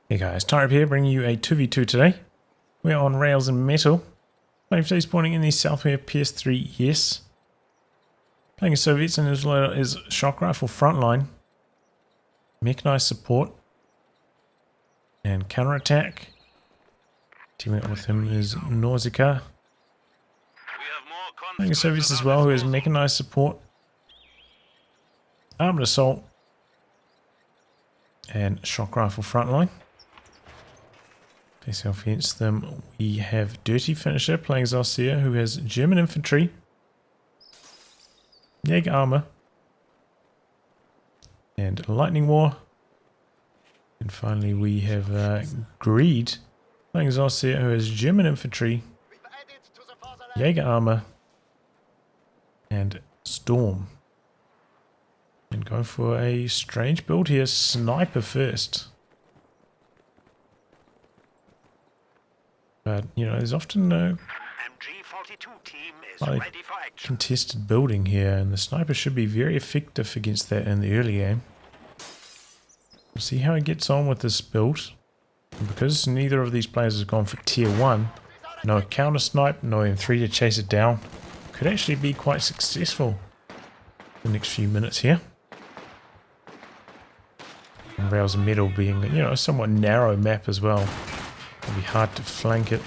Hey guys, Tyre here bringing you a 2v2 today. We're on rails and metal. Playing today's pointing in the Southware ps3YES. Playing as Soviets and as well as shock rifle frontline. Mechanized support. And counterattack. Teaming up with him is Nausicaa. Playing as Soviets as well, who has mechanized support. Armored assault. And shock rifle frontline. Facing off against them, we have Dirty Finisher playing as Ostheer, who has German infantry, Jaeger armor, and Lightning War. And finally, we have Greed playing as Ostheer, who has German infantry, Jaeger armor, and Storm. And go for a strange build here, sniper first. But, you know, there's often a contested building here, and the sniper should be very effective against that in the early game. We'll see how he gets on with this build. And because neither of these players has gone for tier 1, no counter snipe, no M3 to chase it down, could actually be quite successful the next few minutes here. And rails and metal being, you know, a somewhat narrow map as well. It'll be hard to flank it.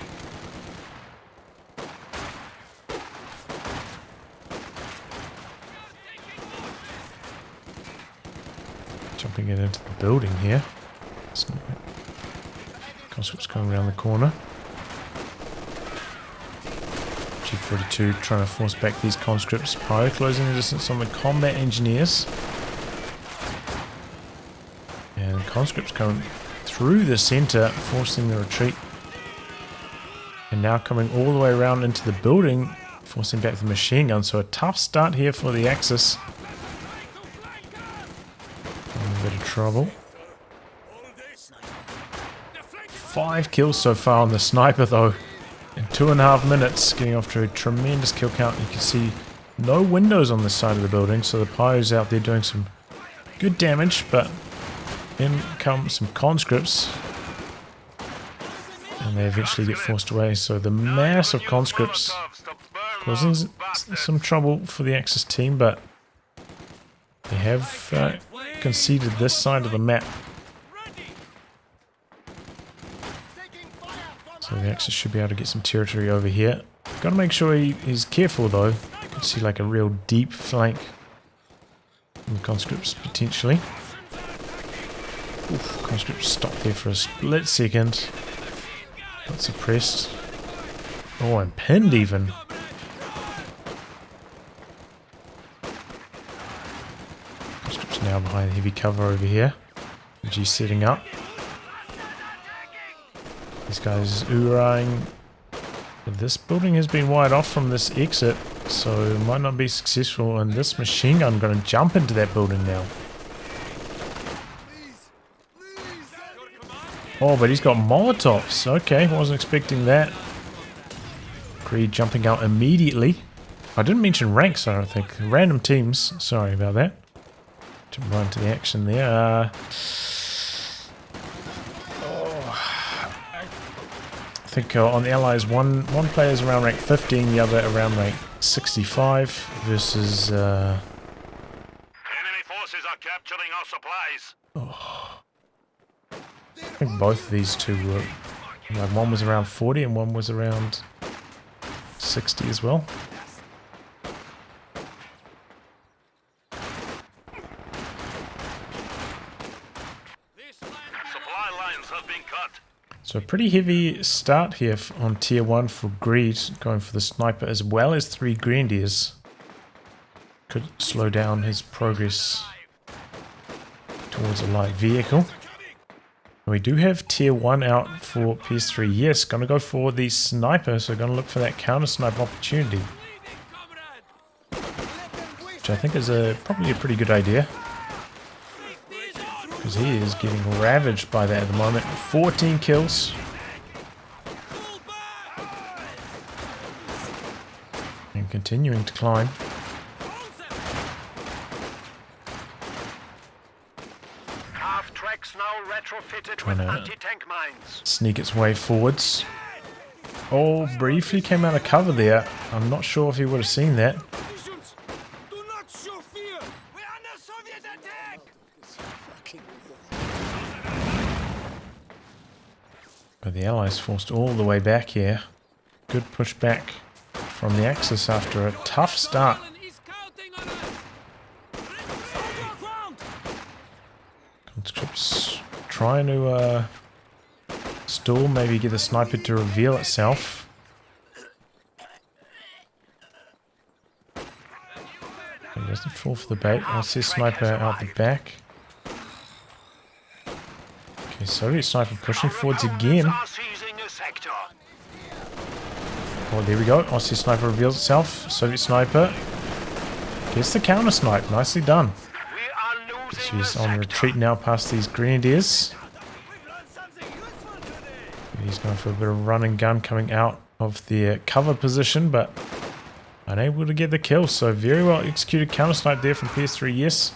Jumping it into the building here. Conscripts coming around the corner. G42 trying to force back these conscripts. Pyro closing the distance on the combat engineers. And conscripts coming through the center, forcing the retreat. And now coming all the way around into the building, forcing back the machine gun. So a tough start here for the Axis. In a bit of trouble. 5 kills so far on the sniper though. In 2.5 minutes, getting off to a tremendous kill count. You can see no windows on this side of the building, so the Pyro's out there doing some good damage, but in come some conscripts, and they eventually get forced away. So the mass of conscripts causing some trouble for the Axis team, but they have conceded this side of the map. So the Axis should be able to get some territory over here. Got to make sure he's careful though. You can see like a real deep flank from the conscripts potentially. Oof, conscript stopped there for a split second. Got suppressed. Oh, and pinned even. Conscript's now behind heavy cover over here. G setting up. These guys oorahing. This building has been wired off from this exit, so it might not be successful. And this machine gun going to jump into that building now. Oh, but he's got Molotovs. Okay, wasn't expecting that. Greed jumping out immediately. I didn't mention ranks, I don't think. Random teams. Sorry about that. Jump right into the action there. I think on the Allies, one player is around rank 15, the other around rank 65 versus... Enemy forces are capturing our supplies. Oh. I think both of these two were, like one was around 40 and one was around 60 as well. Supply lines have been cut. So a pretty heavy start here on tier 1 for Greed, going for the sniper as well as 3 Grenadiers. Could slow down his progress towards a light vehicle. We do have tier 1 out for ps3YES. Gonna go for the sniper, so gonna look for that counter snipe opportunity, which I think is probably a pretty good idea, because he is getting ravaged by that at the moment. 14 kills. And continuing to climb. trying to anti-tank mines. sneak its way forwards. Oh, briefly came out of cover there. I'm not sure if he would have seen that. Divisions, do not show fear. We're under Soviet attack. But the Allies forced all the way back here. Good pushback from the Axis after a tough start. Is counting on us. Ground. Conscripts trying to stall, maybe get the sniper to reveal itself. It doesn't fall for the bait. I see a sniper out the back. Okay, Soviet sniper pushing forwards again. Are seizing a sector. Oh, there we go. Aussie sniper reveals itself. Soviet sniper gets the counter snipe. Nicely done. We are losing She's a on sector. retreat now past these grenadiers. We've learned something useful today. He's going for a bit of run and gun coming out of their cover position, but unable to get the kill. So very well executed counter snipe there from ps3YES.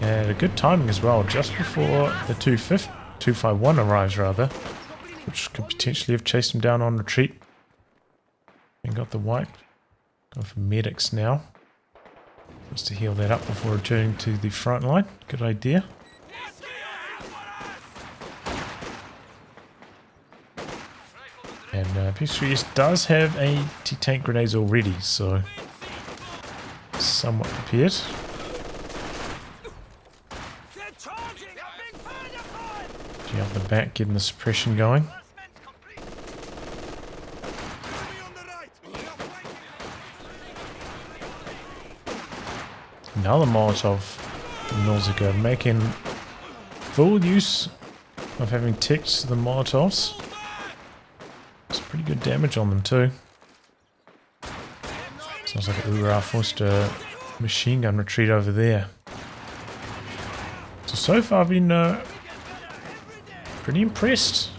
And a good timing as well, just before the 251 arrives rather, which could potentially have chased him down on retreat. And got the wipe. Going for medics now. Just to heal that up before returning to the front line. Good idea. And ps3YES does have anti-tank grenades already, so somewhat prepared. They're charging. They're being fired upon. Getting up the back, getting the suppression going. Enemy on the right. Another Molotov from Nausicaa, making full use of having ticked the Molotovs. It's pretty good damage on them too. Sounds like a Ura forced a machine gun retreat over there. So far I've been pretty impressed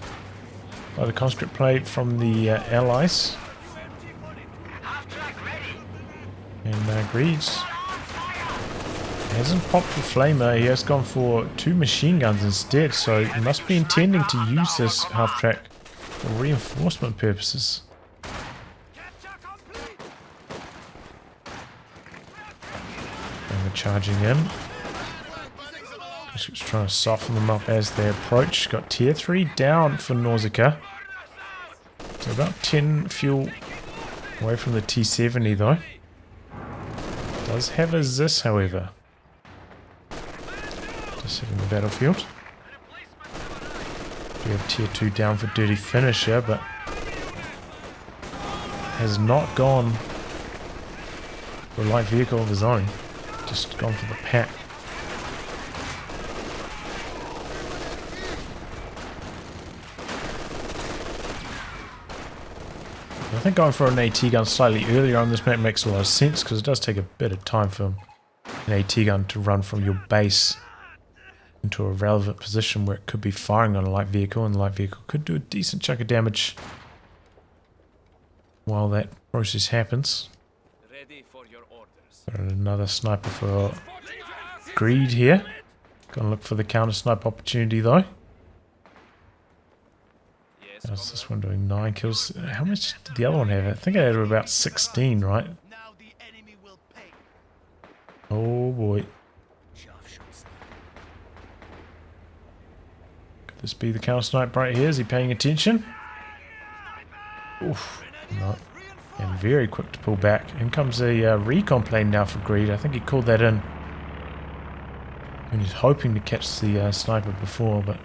by the conscript play from the Allies. And Greaves hasn't popped the flamer, he has gone for 2 machine guns instead, so he must be intending to use this half-track for reinforcement purposes. And we're charging in. Just trying to soften them up as they approach. Got tier 3 down for Nausicaa. So about 10 fuel away from the T70 though. Does have a ZIS however. Just hitting the battlefield. We have tier 2 down for Dirty Finisher, but has not gone for a light vehicle of his own. Just gone for the pack. I think going for an AT gun slightly earlier on this map makes a lot of sense, because it does take a bit of time for an AT gun to run from your base into a relevant position where it could be firing on a light vehicle, and the light vehicle could do a decent chunk of damage while that process happens. Ready for your orders. Got another sniper for Greed here. Gonna look for the counter snipe opportunity though. Yes. How's this one doing? 9 kills. How much did the other one have? I think I had about 16, right? Now the enemy will pay. Oh boy. Could this be the counter snipe right here? Is he paying attention? Oof. No. And very quick to pull back. In comes a recon plane now for Greed. I think he called that in. And he's hoping to catch the sniper before, but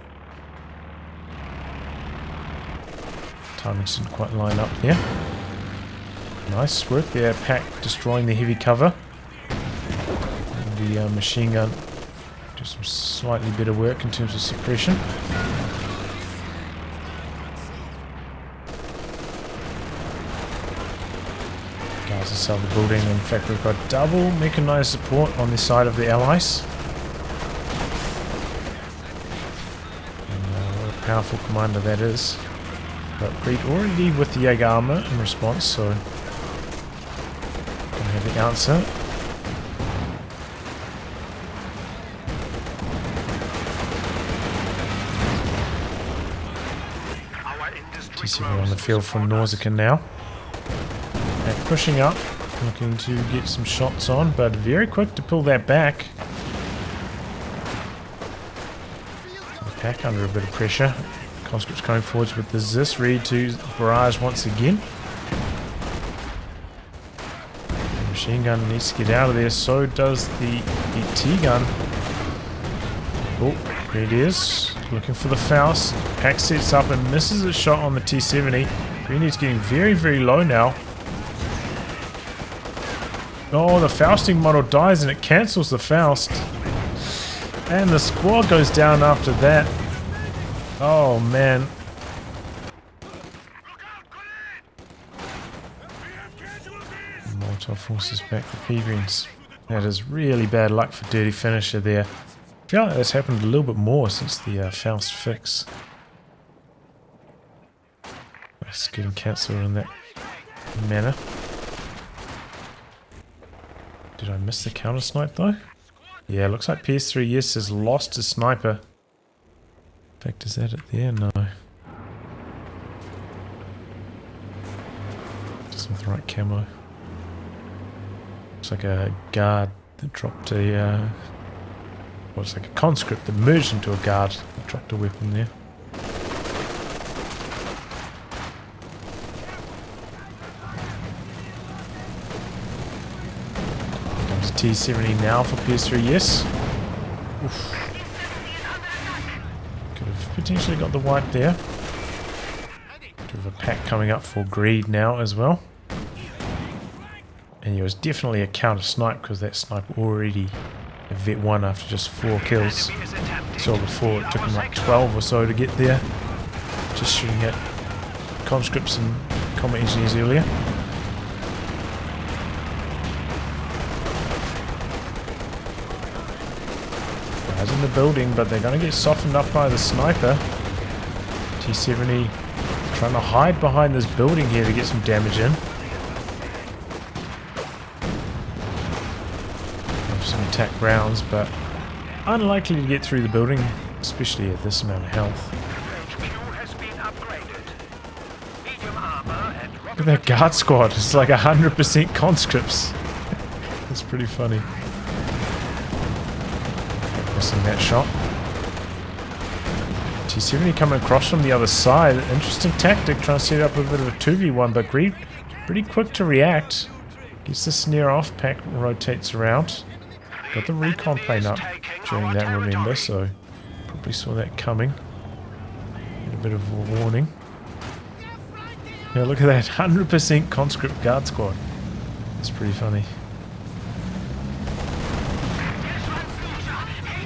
timing didn't quite line up there. Nice work there, Pack destroying the heavy cover. And the machine gun do some slightly better work in terms of suppression. Guys inside the building. In fact, we've got double mechanized support on this side of the Allies. And what a powerful commander that is. But Greed already with the Jaeger armor in response, so gonna have the answer. T7 on the field for Nausicaa now. They're pushing up, looking to get some shots on, but very quick to pull that back. Pack under a bit of pressure. Conscripts going forwards with the ZIS, ready to barrage once again. The machine gun needs to get out of there, so does the ET gun. Oh, there it is. Looking for the Faust. Pack sets up and misses a shot on the T70. Grenadier's getting very, very low now. Oh, the Fausting model dies and it cancels the Faust. And the squad goes down after that. Oh, man. Molotov forces back the P-Greens. That is really bad luck for Dirty Finisher there. I feel like that's happened a little bit more since the Faust fix. It's getting cancelled in that manner. Did I miss the counter snipe though? Yeah, looks like ps3YES has lost his sniper. In fact, is that it there? No. Just with the right camo. Looks like a guard that dropped a... well, it's like a conscript that merged into a guard that dropped a weapon there. Here comes a T70 now for ps3YES. Oof. Could have potentially got the wipe there. Could have a pack coming up for greed now as well. And it was definitely a counter snipe because that snipe already a vet 1 after just 4 kills. So before it took him like 12 or so to get there. Just shooting at conscripts and combat engineers earlier. Guys in the building, but they're going to get softened up by the sniper. T70 trying to hide behind this building here to get some damage in. Some attack rounds, but unlikely to get through the building, especially at this amount of health. Look at that guard squad, it's like 100% conscripts. That's pretty funny. Missing that shot. T70 coming across from the other side. Interesting tactic, trying to set up a bit of a 2v1, but Greed pretty quick to react. Gets the snare off, Pack rotates around. Got the recon plane up during that, remember, so probably saw that coming. Get a bit of a warning. Yeah, look at that, 100% conscript guard squad. That's pretty funny.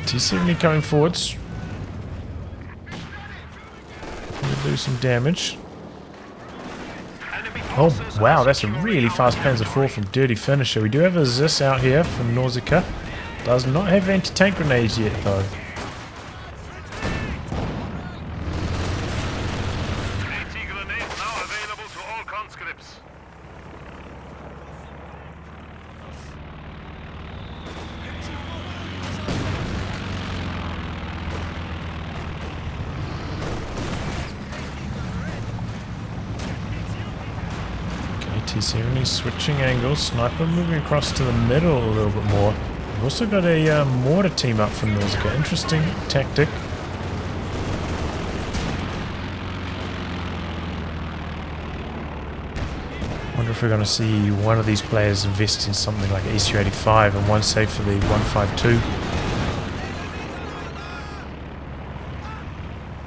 T70 coming forwards. Gonna do some damage. Oh, wow, that's a really fast Panzer IV from Dirty Finisher. We do have a ZIS out here from Nausicaa. Does not have anti-tank grenades yet, though. Anti-grenades now available to all conscripts. T70 switching angles, sniper moving across to the middle a little bit more. We've also got a mortar team up from Nausicaa. Interesting tactic. Wonder if we're going to see one of these players invest in something like SU-85 and one save for the 152.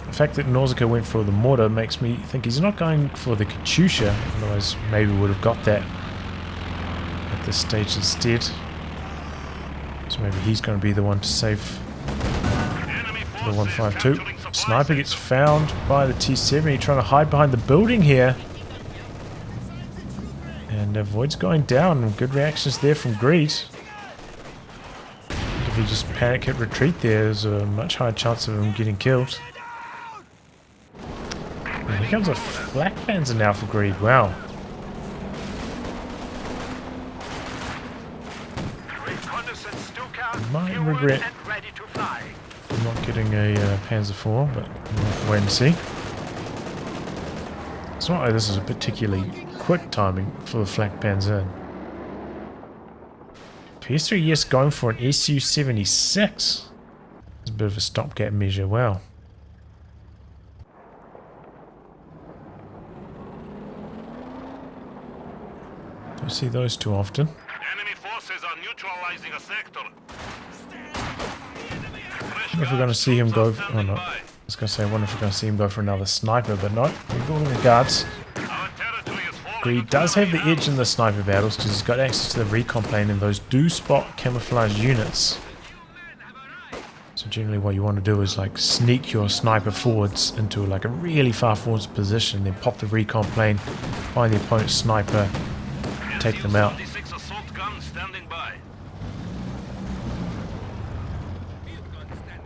The fact that Nausicaa went for the mortar makes me think he's not going for the Katyusha, otherwise maybe would have got that at this stage instead. So maybe he's going to be the one to save the 152. Sniper gets found by the T70, trying to hide behind the building here. And avoids going down. Good reactions there from Greed. If he just panic hit retreat there, there's a much higher chance of him getting killed. And here comes a flak panzer now for Greed. Wow. Might regret not getting a Panzer IV, but we'll have to wait and see. It's not like this is a particularly quick timing for the flak panzer. ps3YES going for an Su-76. It's a bit of a stopgap measure. Wow. Don't see those too often. Enemy forces are neutralizing a sector. I wonder if we're going to see him go. Oh no. I was going to say, I wonder if we're going to see him go for another sniper, but no. We're building the guards. Our territory is falling. Greed does have the edge in the sniper battles because he's got access to the recon plane, and those do spot camouflage units. So generally what you want to do is like sneak your sniper forwards into like a really far forwards position, then pop the recon plane, find the opponent's sniper, take them out. Assault gun standing by.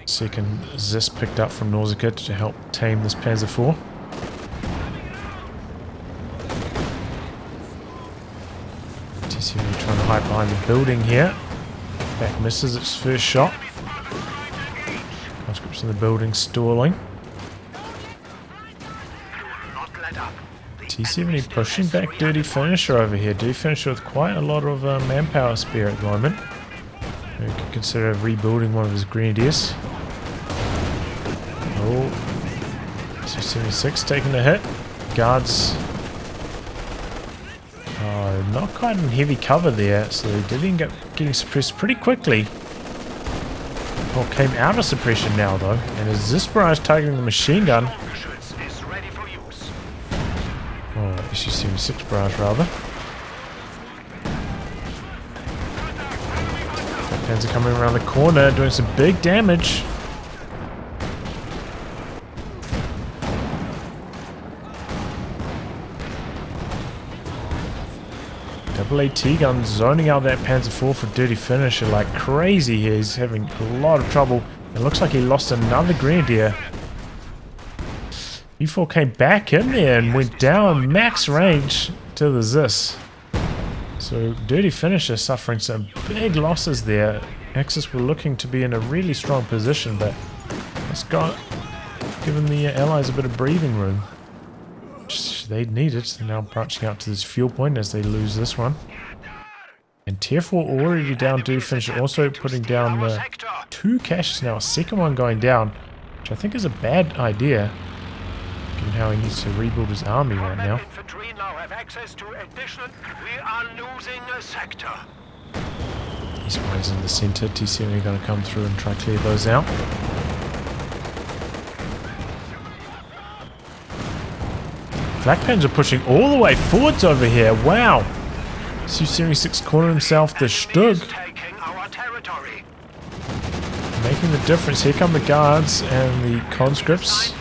Second COH2 picked up from Nausicaa to help tame this Panzer IV. ts3Y trying to hide behind the building here. Back misses its first shot. Conscripts in the building stalling. ts3Y pushing back Dirty Finisher over here. Dirty Finisher with quite a lot of manpower spare at the moment. We could consider rebuilding one of his grenadiers. Oh, Su-76 taking a hit. Guards. Oh, not quite in heavy cover there, so they did end up getting suppressed pretty quickly. Well, came out of suppression now though, and is this barrage targeting the machine gun? Oh, Su-76 barrage rather. Panzer coming around the corner, doing some big damage. AT gun zoning out that Panzer IV for Dirty Finisher like crazy here. He's having a lot of trouble. It looks like he lost another grenadier. E4 came back in there and went down max range to the COH2. So Dirty Finisher suffering some big losses there. Axis were looking to be in a really strong position, but it's given the Allies a bit of breathing room. They need it. They're now branching out to this fuel point as they lose this one. And Tier 4 already down Dirty Finisher, also putting down 2 caches now. A second one going down, which I think is a bad idea, given how he needs to rebuild his army right now. These ones in the center, ts3Y are going to come through and try to clear those out. Flak Panzer pushing all the way forwards over here. Wow. Su-76 cornered himself. The Stug making the difference. Here come the guards and the conscripts.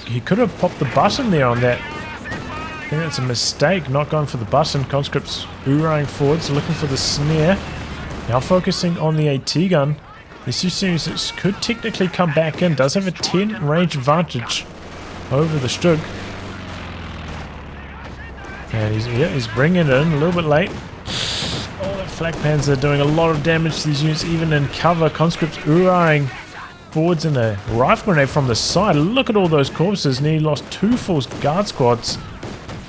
He could have popped the button there on that. I think that's a mistake, not going for the button. Conscripts hoorahing forwards, looking for the snare. Now focusing on the AT gun. The Su-76 could technically come back in. Does have a 10 range advantage over the Stug. And he's bringing it in a little bit late. Oh, that Flak Panzer doing a lot of damage to these units, even in cover. Conscripts hoorahing forwards in a rifle grenade from the side. Look at all those corpses. Nearly lost 2 full guard squads.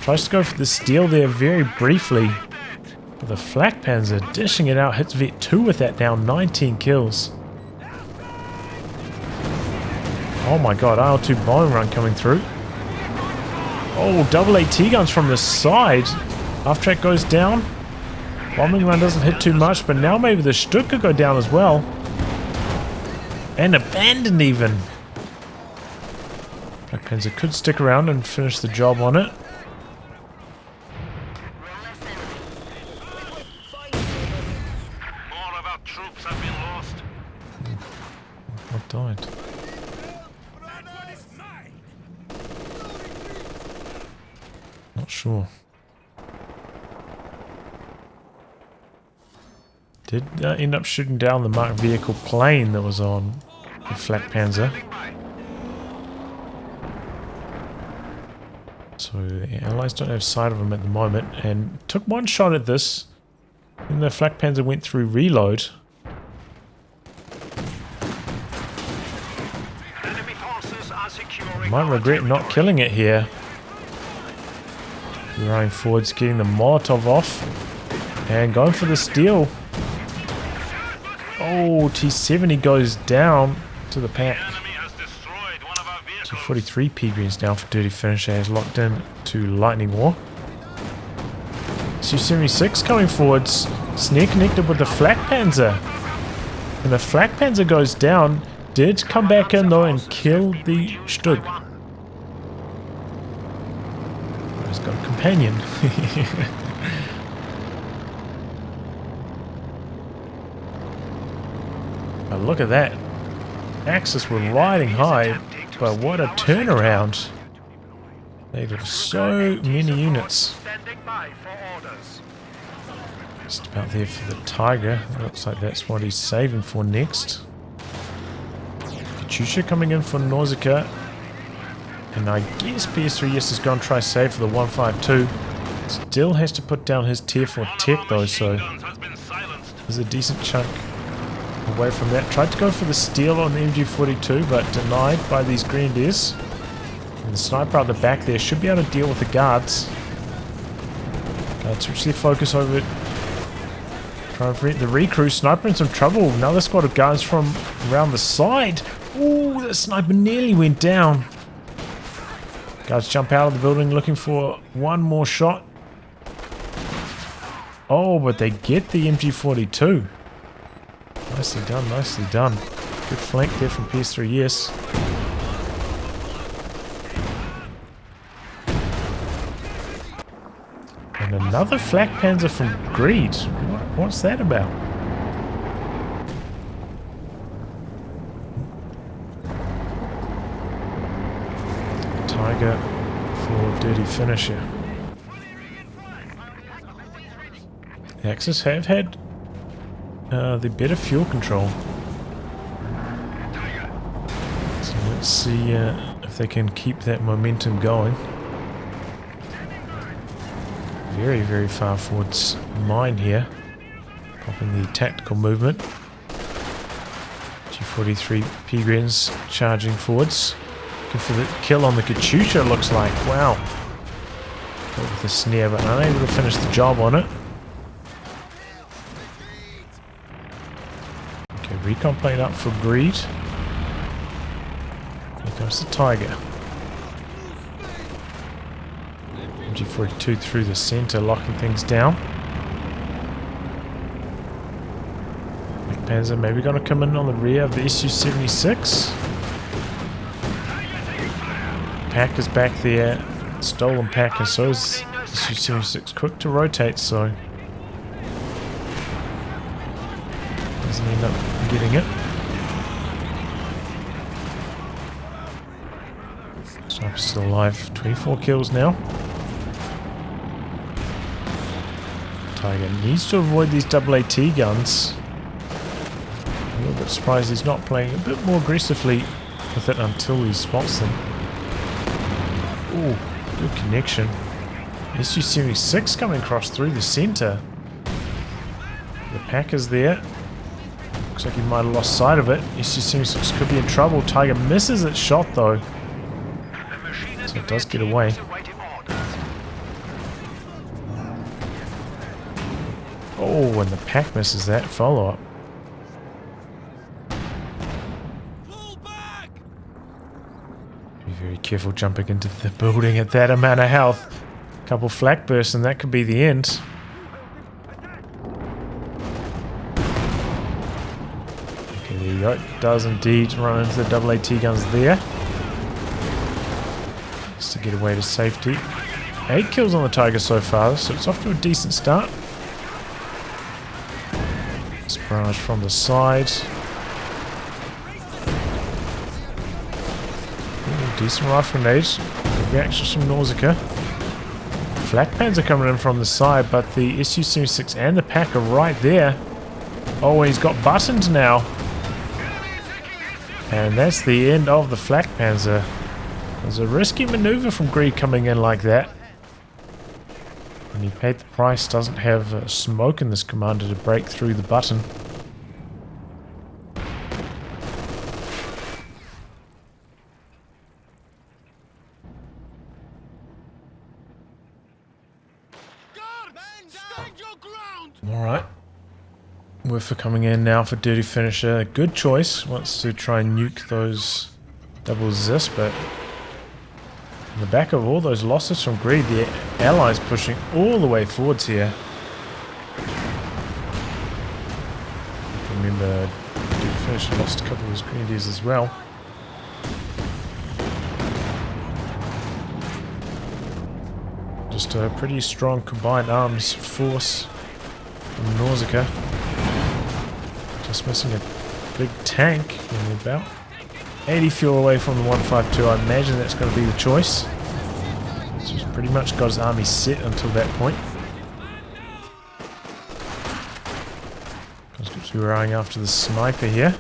Tries to go for the steal there very briefly. But the Flak Panzer dishing it out. Hits Vet 2 with that down. 19 kills. Oh my god, IL-2 bombing run coming through. Oh, double AT guns from the side. Half track goes down. Bombing run doesn't hit too much, but now maybe the Stug could go down as well. And abandoned even. Flak Panzer could stick around and finish the job on it. More of our troops have been lost. What died? Not sure. Did end up shooting down the marked vehicle plane that was on the Flak Panzer. So the Allies don't have sight of him at the moment, and took one shot at this. Then the Flak Panzer went through reload. Might regret not killing it here. Running forwards, getting the Molotov off. And going for the steal. Oh, T70 goes down to the pack. Enemy has destroyed one of our vehicles. 243 P-Greens now for Dirty Finish as locked in to Lightning War. Su-76 coming forwards. Snare connected with the Flak Panzer. And the Flak Panzer goes down. Did come back in though and kill the Stug. He's got a companion. Oh, look at that. Axis were riding high, but what a turnaround. They did so many units. Just about there for the Tiger. Looks like that's what he's saving for next. Katyusha coming in for Nausicaa. And I guess ps3YES is going to try save for the 152. Still has to put down his tier 4 tech though, so there's a decent chunk away from that. Tried to go for the steal on the MG42, but denied by these Grenadiers. And the sniper out the back there should be able to deal with the guards. Guards switch their focus over it. Trying to prevent the recruit. Sniper in some trouble. Another squad of guards from around the side. Ooh, that sniper nearly went down. Guards jump out of the building looking for one more shot. Oh, but they get the MG42. Nicely done, nicely done. Good flank there from ps3YES. And another Flak Panzer from Greed. What's that about? Tiger for Dirty Finisher. The Axis have had the better fuel control. So let's see if they can keep that momentum going. Very, very far forwards mine here. Popping the tactical movement. G43 P-Grens charging forwards. Looking for the kill on the Katyusha, looks like. Wow. Got with the snare, but unable to finish the job on it. Okay, recon plane up for Greed. Here comes the Tiger. MG42 through the center, locking things down. Panzer maybe going to come in on the rear of the Su-76. Pack is back there. Stolen pack, and so is Su-76. Quick to rotate, so doesn't end up getting it. Sniper's still alive. 24 kills now. Tiger needs to avoid these AAT guns. A little bit surprised he's not playing a bit more aggressively with it until he spots them. Ooh, good connection. Su-76 coming across through the center. The pack is there. Looks like he might have lost sight of it. Su-76 could be in trouble. Tiger misses its shot though. So it does get away. Oh, and the pack misses that follow-up. Be very careful jumping into the building at that amount of health. Couple flak bursts and that could be the end. Okay, there you go. It does indeed run into the AAT guns there. Just to get away to safety. 8 kills on the Tiger so far, so it's off to a decent start. Barrage from the side. Ooh, decent rifle grenades. Good reactions from Nausicaa. Flak Panzer coming in from the side, but the Su-76 and the pack are right there. Oh, he's got buttons now. And that's the end of the Flak Panzer. It was a risky maneuver from Greed coming in like that. And he paid the price. Doesn't have smoke in this commander to break through the button. Alright. Woofer coming in now for Dirty Finisher. Good choice. Wants to try and nuke those double ZIS, but in the back of all those losses from Greed, the allies pushing all the way forwards here. Remember, Dirty Finisher lost a couple of his Grenadiers as well. Just a pretty strong combined arms force from Nausicaa. Just missing a big tank and about 80 fuel away from the 152. I imagine that's going to be the choice. So he's pretty much got his army set until that point. Conscripts were eyeing after the sniper here.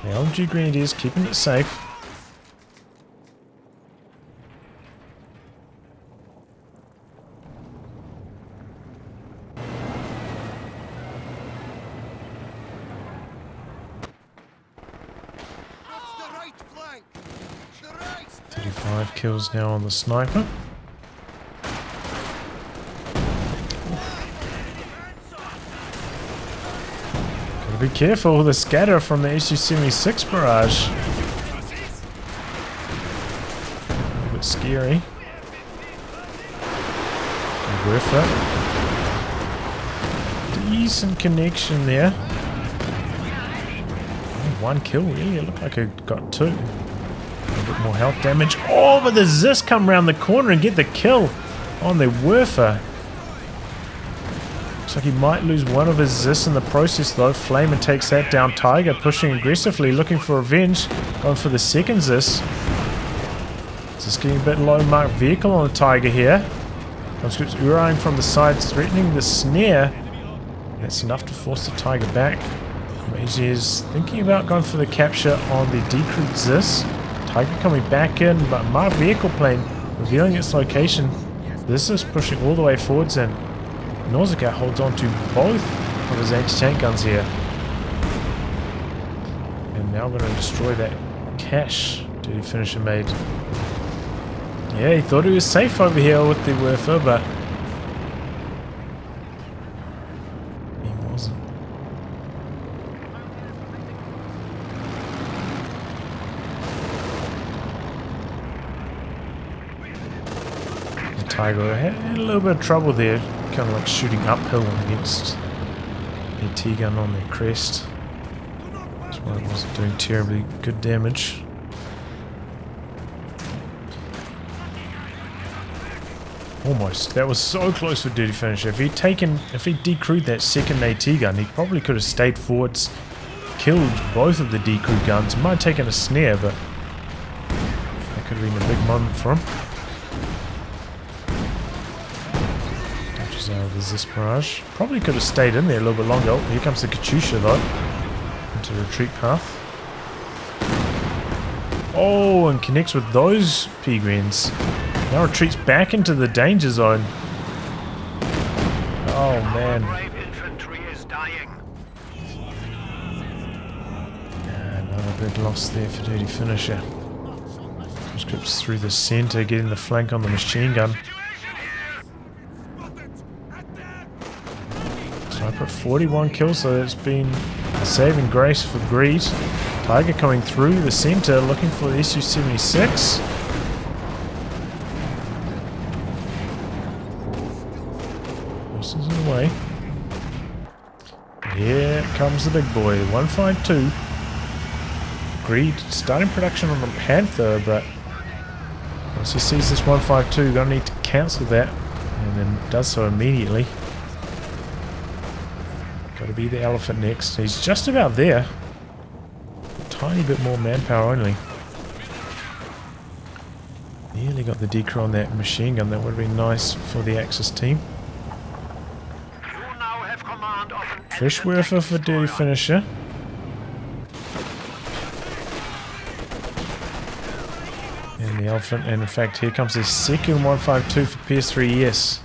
The LG Grenadiers keeping it safe. The right flank! The right! 35 kills now on the sniper. Gotta be careful with the scatter from the SU-76 barrage. A little bit scary. Good worth it. Decent connection there. One kill, really? It looked like I got two. A bit more health damage. Oh, but the ZIS come around the corner and get the kill on the Wurfer. Looks like he might lose one of his ZIS in the process though. Flamer takes that down. Tiger pushing aggressively, looking for revenge. Going for the second ZIS. Just getting a bit low marked vehicle on the Tiger here. Conscripts Urine from the sides, threatening the snare. That's enough to force the Tiger back. He is thinking about going for the capture on the decrewed ZIS. Tiger coming back in, but marked vehicle plane revealing its location. This is pushing all the way forwards and Nausicaa holds on to both of his anti-tank guns here. And now going to destroy that cache Dirty Finisher made. Yeah, he thought he was safe over here with the Wurfer, but he wasn't. Tiger had a little bit of trouble there, kind of like shooting uphill against a T-gun on their crest. That's why it wasn't doing terribly good damage. Almost. That was so close for Dirty Finisher. If he decrewed that second AT gun, he probably could have stayed forwards, killed both of the decrewed guns. He might have taken a snare, but that could have been a big moment for him. Out of the ZIS barrage. Probably could have stayed in there a little bit longer. Oh, here comes the Katyusha though. Into the retreat path. Oh, and connects with those P-Grens. Now retreats back into the danger zone. Oh man. Another big loss there for Dirty Finisher. Conscripts through the center, getting the flank on the machine gun. Sniper 41 kills, so it's been a saving grace for Greed. Tiger coming through the center, looking for the SU-76. Horses in the way. Here comes the big boy, 152. Greed starting production on the Panther, but once he sees this 152, gonna need to cancel that, and then does so immediately. Got to be the Elephant next. He's just about there. A tiny bit more manpower only. Nearly got the decrew on that machine gun. That would have been nice for the Axis team. Fresh Wurfer for Dirty Finisher. And the Elephant, and in fact here comes the second 152 for ps3YES.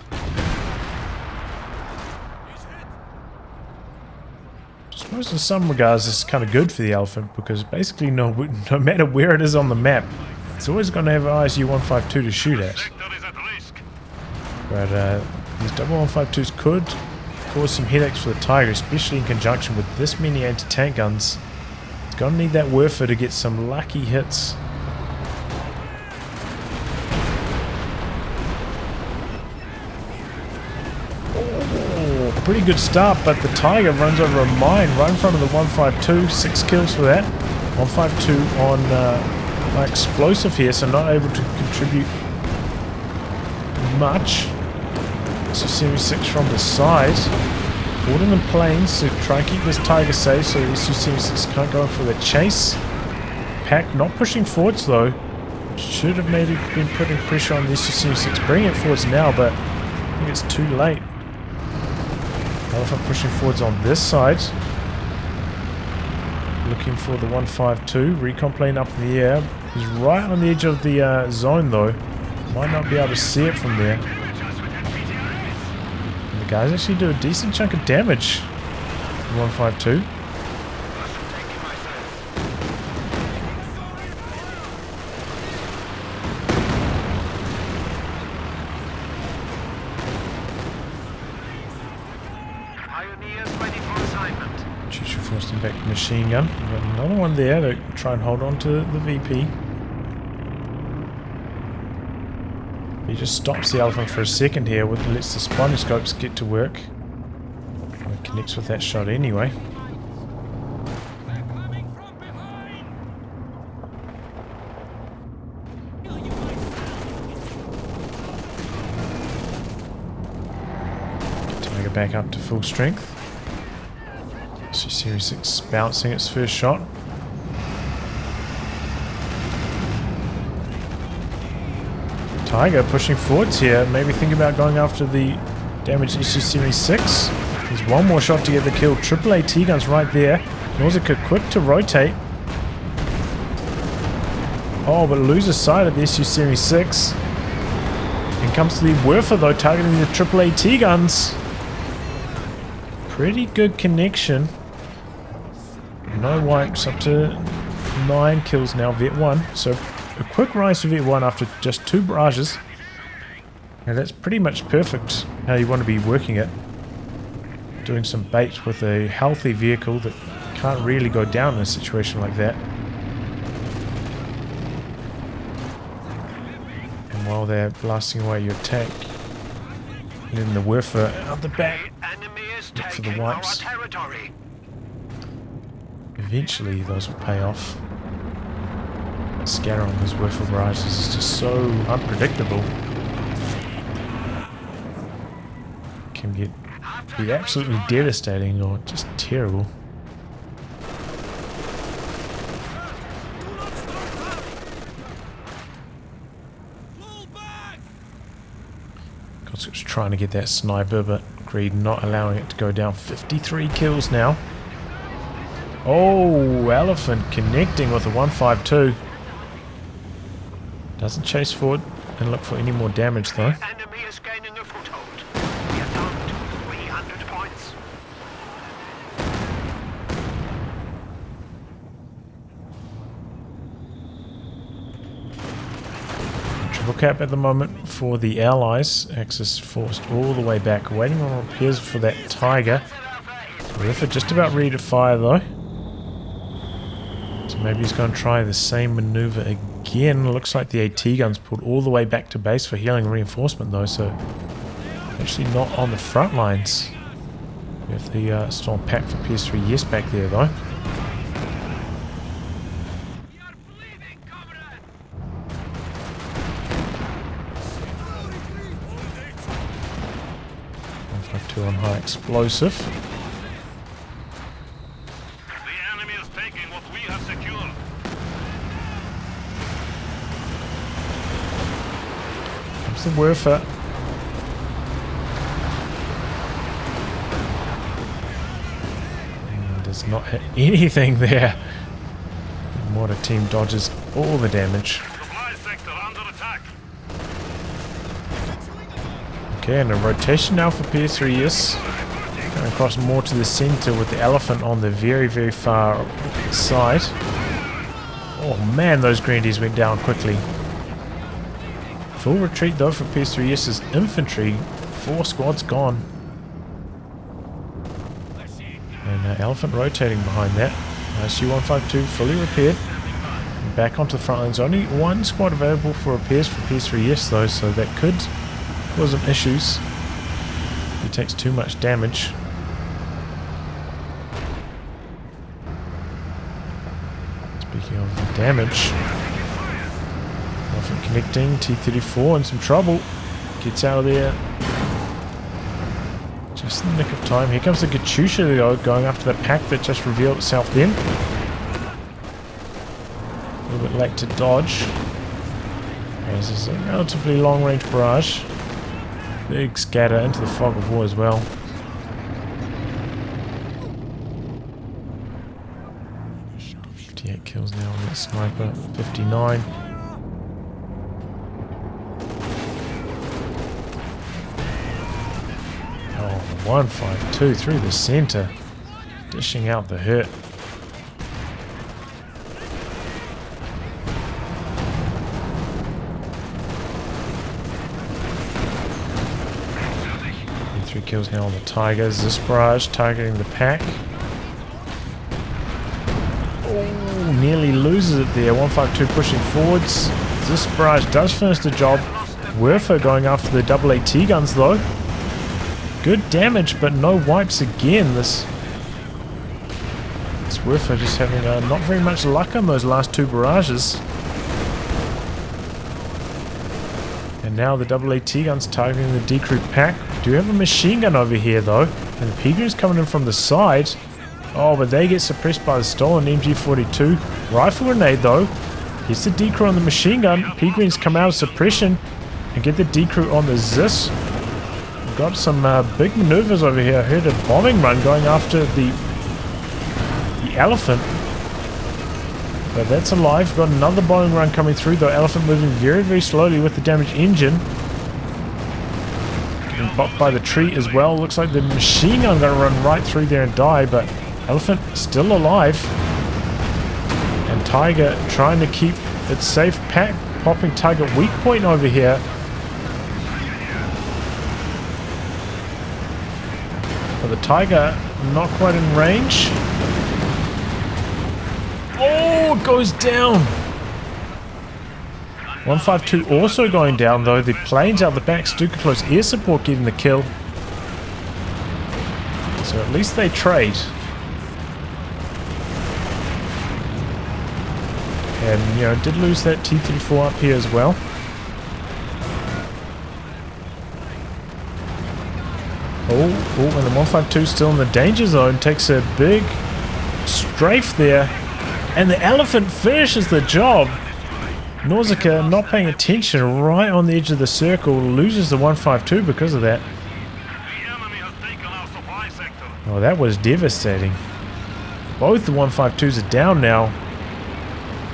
I suppose in some regards this is kind of good for the Elephant, because basically no matter where it is on the map, it's always going to have an ISU-152 to shoot at. But these double 152s could cause some headaches for the Tiger, especially in conjunction with this many anti-tank guns. It's gonna need that Werfer to get some lucky hits. Oh, pretty good start, but the Tiger runs over a mine right in front of the 152. 6 kills for that. 152 on my explosive here, so not able to contribute much. So Su-76 from the side. Boarding in planes to try and keep this Tiger safe so the Su-76 can't go for the chase. Pack not pushing forwards though. Should have maybe been putting pressure on the Su-76. Bring it forwards now, but I think it's too late. Elephant pushing forwards on this side. Looking for the 152. Recon plane up in the air. He's right on the edge of the zone though. Might not be able to see it from there. And the guys actually do a decent chunk of damage. 152. Forced him back to machine gun. We've got another one there to try and hold on to the VP. He just stops the Elephant for a second here, lets the spotting scopes get to work. And connects with that shot anyway. Tiger back up to full strength. Su-76 bouncing its first shot. Tiger pushing forwards here. Maybe think about going after the damaged Su-76. There's one more shot to get the kill. AAA T-guns right there. Nausicaa quick to rotate. Oh, but loses sight of the Su-76. And comes to the Werfer though, targeting the AAA T-guns. Pretty good connection. No wipes, up to 9 kills now, Vet 1. So a quick rise to Vet 1 after just 2 barrages. And that's pretty much perfect how you want to be working it. Doing some bait with a healthy vehicle that can't really go down in a situation like that. And while they're blasting away your tank, and then the Werfer out the back, look for the wipes. Eventually those will pay off. Scatter on those Werfer barrages is just so unpredictable. Can be absolutely devastating or just terrible. Conscript's trying to get that sniper, but Greed not allowing it to go down. 53 kills now. Oh, Elephant connecting with a 152. Doesn't chase forward and look for any more damage though. Enemy is gaining a foothold. We are down to 300 points. Triple cap at the moment for the Allies. Axis forced all the way back, waiting on repairs for that Tiger. Werfer just about ready to fire though. So maybe he's going to try the same maneuver again. Looks like the AT guns pulled all the way back to base for healing reinforcement though, so actually not on the front lines. We have the Storm Pack for ps3YES back there though. Two on high explosive. The enemy is taking what we have secured. Comes the Werfer. Does not hit anything there. The mortar team dodges all the damage. Supply sector under attack. Okay, and a rotation now for ps3YES. Going across more to the center with the Elephant on the very, very far side. Oh man, those Grenadiers went down quickly. Full retreat though for ps3YES's infantry. 4 squads gone. Elephant rotating behind that. SU-152 fully repaired. And back onto the front lines. Only one squad available for repairs for ps3YES though, so that could cause some issues. He takes too much damage. Speaking of the damage, Elephant connecting, T-34 in some trouble. Gets out of there. Just in the nick of time. Here comes the Katyusha though, going after the pack that just revealed itself then. A little bit late to dodge. As this is a relatively long range barrage. Big scatter into the fog of war as well. Kills now on that sniper. 59. Oh, 152 through the center. Dishing out the hurt. And 3 kills now on the Tigers. This barrage targeting the pack. Nearly loses it there. 152 pushing forwards. This barrage does finish the job. Werfer going after the AAT guns though. Good damage, but no wipes again. This Werfer just having not very much luck on those last 2 barrages. And now the AAT guns targeting the decrew pack. We do have a machine gun over here though. And the P-Green's coming in from the side. Oh, but they get suppressed by the stolen MG42. Rifle grenade, though. Gets the decrew on the machine gun. P-Greens come out of suppression and get the decrew on the ZIS. We've got some big maneuvers over here. I heard a bombing run going after the Elephant. But that's alive. We've got another bombing run coming through, though. Elephant moving very, very slowly with the damaged engine. Getting bopped by the tree as well. Looks like the machine gun going to run right through there and die, but Elephant still alive. And Tiger trying to keep it safe. Pack popping target weak point over here. But the Tiger not quite in range. Oh, it goes down. 152 also going down though. The planes out the back, Stuka close air support getting the kill. So at least they trade. And, you know, did lose that T-34 up here as well. Oh, and the 152 still in the danger zone. Takes a big strafe there. And the Elephant finishes the job. Nausicaa not paying attention right on the edge of the circle. Loses the 152 because of that. Oh, that was devastating. Both the 152s are down now.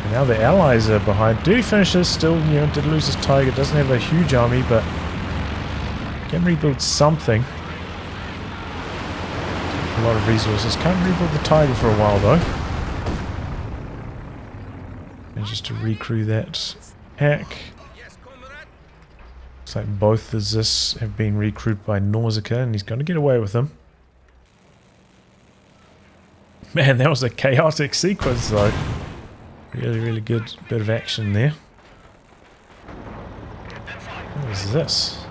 And now the allies are behind. Do finishes still, you know, did lose his Tiger. Doesn't have a huge army, but can rebuild something. A lot of resources. Can't rebuild the Tiger for a while though. And just to recrew that pack. Looks like both the ZIS have been recruited by Nausicaa, and he's going to get away with them. Man, that was a chaotic sequence though. Really, really good bit of action there. What is this?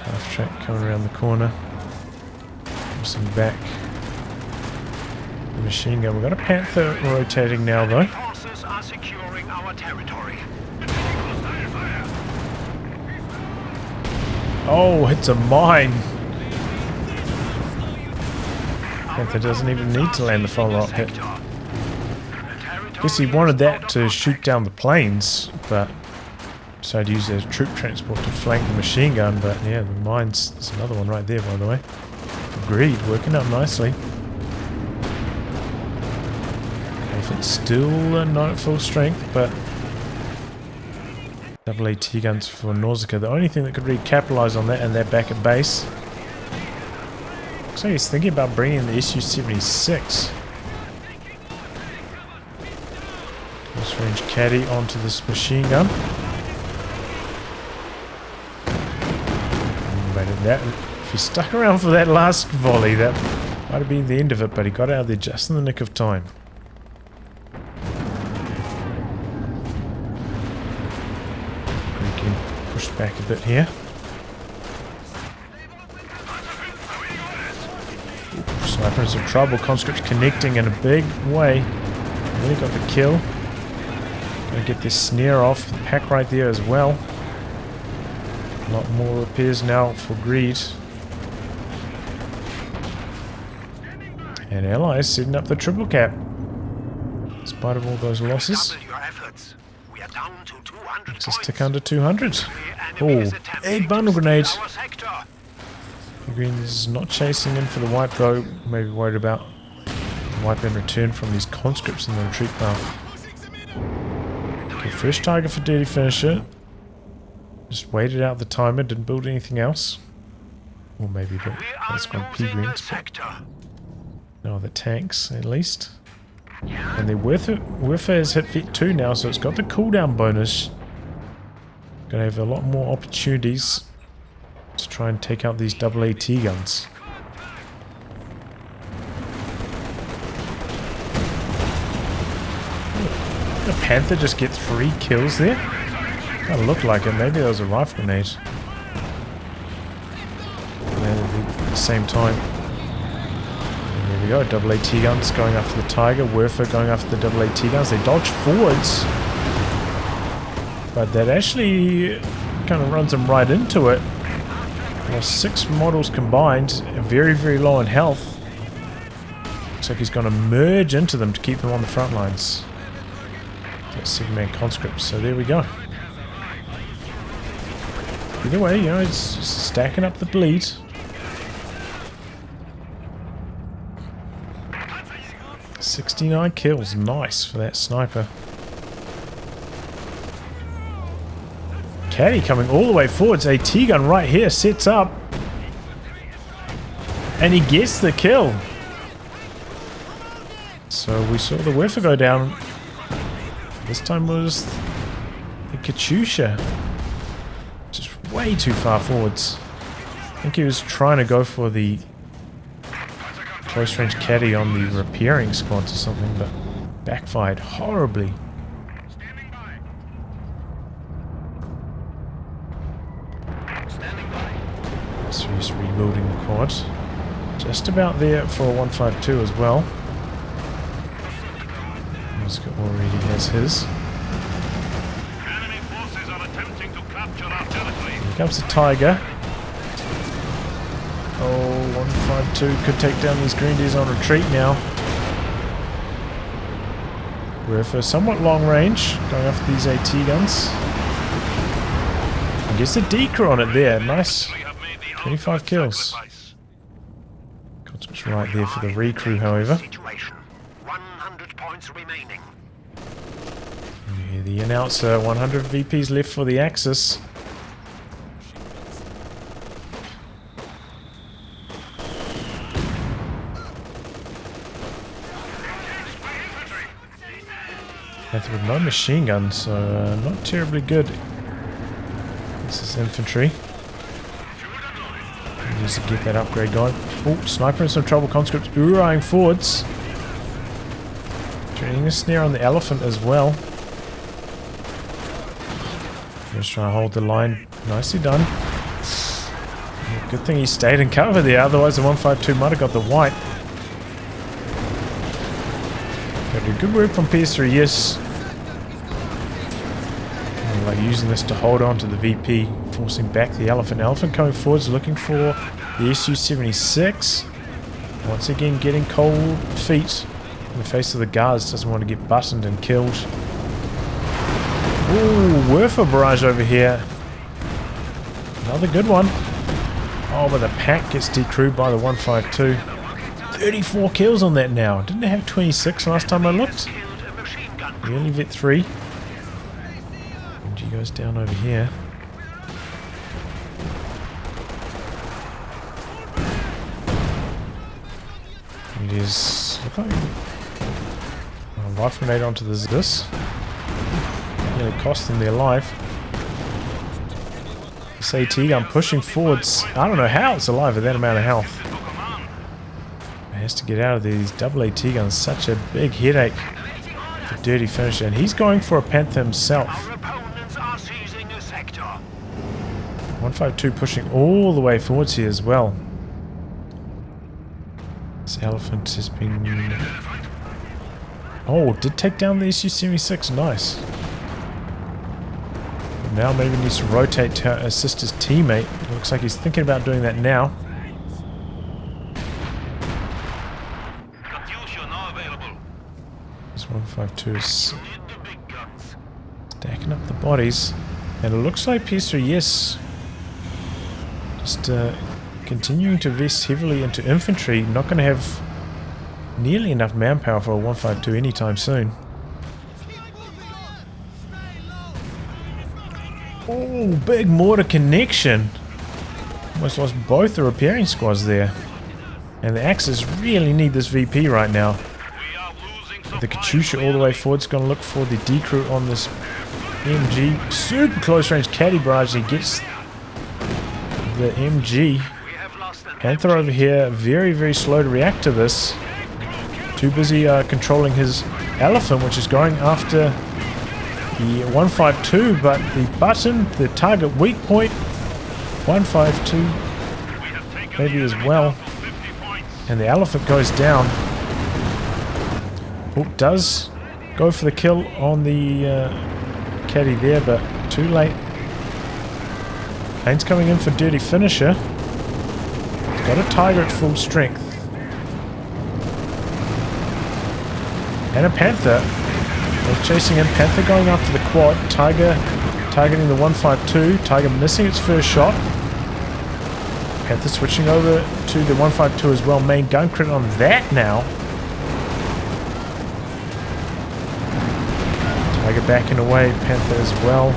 Half track coming around the corner. Some back. The machine gun. We've got a Panther rotating now though. Forces are securing our territory. Oh, it's a mine. Panther doesn't even need to land the follow-up hit. Guess he wanted that to shoot down the planes, but decided to use their troop transport to flank the machine gun. But yeah, the mines, there's another one right there by the way. For greed, working up nicely. Elephant's still not at full strength, but AAT guns for Nausicaa. The only thing that could really capitalize on that, and they're back at base. Looks like he's thinking about bringing the SU-76. Close range caddy onto this machine gun. That If he stuck around for that last volley, that might have been the end of it, but he got out of there just in the nick of time. We can push back a bit here. Sniper in some trouble. Conscripts connecting in a big way. Really got the kill. Gonna get this snare off. The pack right there as well. A lot more repairs now for greed. And allies setting up the triple cap. In spite of all those losses. Makes us tick under 200. Oh, big bundle grenade. The Greens is not chasing in for the wipe though. Maybe worried about the wipe in return from these conscripts in the retreat path. Okay, fresh Tiger for dirty finisher. Just waited out the timer, didn't build anything else. Or maybe but that's gone P-Greens. No other tanks at least. And their Warfare has hit Vet 2 now, so it's got the cooldown bonus. Gonna have a lot more opportunities to try and take out these double AT guns. Did the Panther just get 3 kills there? Kind of looked like it. Maybe that was a rifle grenade. At the same time. And there we go. Double AT guns going after the Tiger. Werfer going after the double AT guns. They dodge forwards. But that actually kind of runs them right into it. Well, 6 models combined. Very, very low in health. Looks like he's going to merge into them to keep them on the front lines. That Sigma conscripts. So there we go. Either way, you know, it's stacking up the bleed. "69 kills, nice for that sniper. Caddy coming all the way forwards. AT gun right here sets up. And he gets the kill. So we saw the Werfer go down. This time was the Katyusha. Just way too far forwards. I think he was trying to go for the close range caddy on the repairing squads or something, but backfired horribly. So he's rebuilding the quad. Just about there for a 152 as well. Nausicaa already has his. Here comes the Tiger. Oh, 152 could take down these Grenadiers on retreat now. We're for somewhat long range, going after these AT guns. I guess a deker on it there, nice. 25 kills. Conscripts right there for the recrew, however. 100 points remaining. And you hear the announcer, 100 VPs left for the Axis. Panther with no machine guns, so not terribly good. This is infantry. Needs to get that upgrade going. Oh, sniper in some trouble. Conscripts ooh-eyeing forwards. Turning a snare on the elephant as well. Just trying to hold the line. Nicely done. Good thing he stayed in cover there, otherwise the 152 might have got the white. Good work from ps3YES. Like using this to hold on to the VP, forcing back the elephant. Elephant coming forwards, looking for the Su-76. Once again, getting cold feet in the face of the guards. Doesn't want to get buttoned and killed. Ooh, Werfer barrage over here. Another good one. Oh, but the pack gets decrewed by the 152. 34 kills on that now. Didn't it have 26 last time I looked? We only get 3. And he goes down over here. It is. Look like a rifle grenade onto this. Nearly cost them their life. This AT gun pushing forwards. I don't know how it's alive with that amount of health. It has to get out of these double AT guns. Such a big headache for Dirty Finisher. And he's going for a Panther himself. Our opponents are seizing a sector. 152 pushing all the way forwards here as well. This elephant has been... Oh, did take down the SU-76. Nice. But now maybe needs to rotate to assist his teammate. Looks like he's thinking about doing that now. This 152 is stacking up the bodies. And it looks like ps3YES just continuing to invest heavily into infantry. Not going to have nearly enough manpower for a 152 anytime soon. Oh, big mortar connection. Almost lost both the repairing squads there. And the Axis really need this VP right now. The Katyusha all the way forward is going to look for the decrew on this MG. Super close range caddy barrage. He gets the MG. Panther over here, very, very slow to react to this. Too busy controlling his elephant, which is going after the 152, but the button, the target weak point, 152 maybe as well. And the elephant goes down. Oh, does go for the kill on the caddy there, but too late. Kane's coming in for Dirty Finisher. He's got a Tiger at full strength. And a Panther. They're chasing him. Panther going after the quad. Tiger targeting the 152. Tiger missing its first shot. Panther switching over to the 152 as well. Main gun crit on that now. Tiger backing away. Panther as well.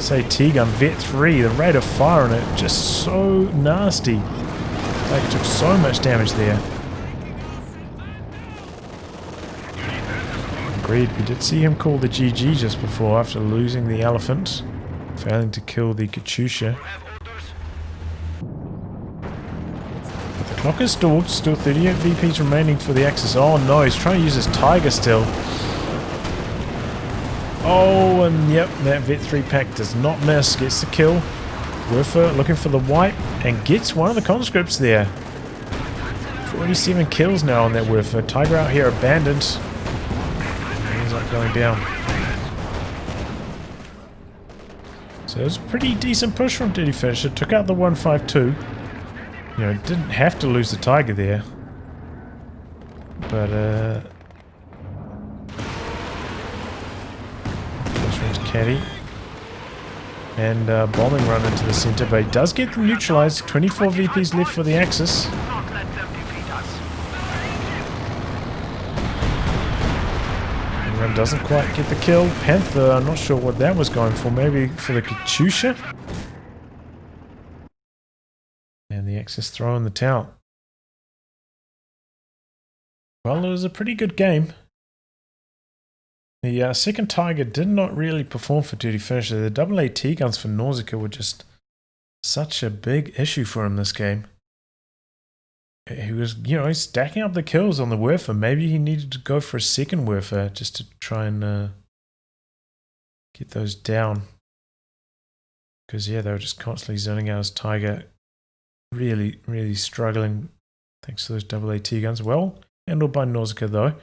Say T-gun. Vet 3. The rate of fire on it just so nasty. Tiger took so much damage there. Agreed. We did see him call the GG just before after losing the elephant. Failing to kill the Katyusha. But the clock is stalled. Still 38 VPs remaining for the Axis. Oh no, he's trying to use his Tiger still. Oh, and yep, that Vet 3 pack does not miss. Gets the kill. Werfer looking for the wipe and gets one of the conscripts there. 47 kills now on that Werfer. Tiger out here abandoned. Ends up going down. So it was a pretty decent push from Dirty Finisher. Took out the 152. You know, didn't have to lose the Tiger there. But caddy and bombing run into the center, but he does get them neutralized. 24 VPs left for the Axis. And run doesn't quite get the kill. Panther, I'm not sure what that was going for. Maybe for the Katyusha. And the Axis throw in the towel. Well, it was a pretty good game. The second Tiger did not really perform for Dirty Finisher. The double AT guns for Nausicaa were just such a big issue for him this game. He was, you know, stacking up the kills on the Werfer. Maybe he needed to go for a second Werfer just to try and get those down. Because, yeah, they were just constantly zoning out his Tiger. Really, really struggling thanks to those double AT guns. Well handled by Nausicaa, though.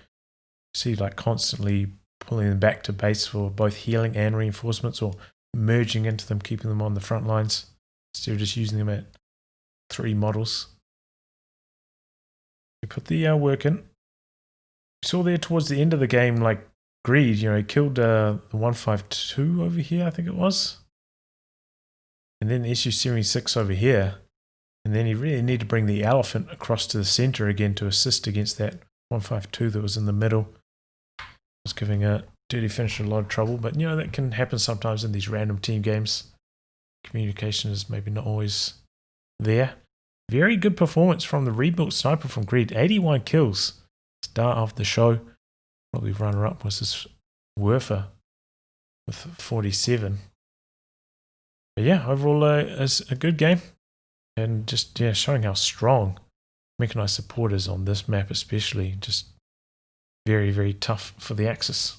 See, like, constantly pulling them back to base for both healing and reinforcements, or merging into them, keeping them on the front lines instead of just using them at 3 models. We put the work in. We saw there towards the end of the game, like Greed, you know, he killed the 152 over here, I think it was. And then the SU-76 over here. And then he really needed to bring the elephant across to the center again to assist against that 152 that was in the middle. Was giving a Dirty Finisher a lot of trouble, but you know, that can happen sometimes in these random team games. Communication is maybe not always there. Very good performance from the rebuilt sniper from Greed. 81 kills. Start of the show. Probably runner up was this Werfer with 47. But yeah, overall, it's a good game. And just, yeah, showing how strong Mechanized support is on this map especially. Just very, very tough for the Axis.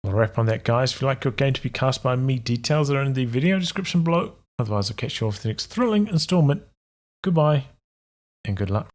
I'll wrap on that, guys. If you like your game to be cast by me, details are in the video description below. Otherwise, I'll catch you all for the next thrilling installment. Goodbye, and good luck.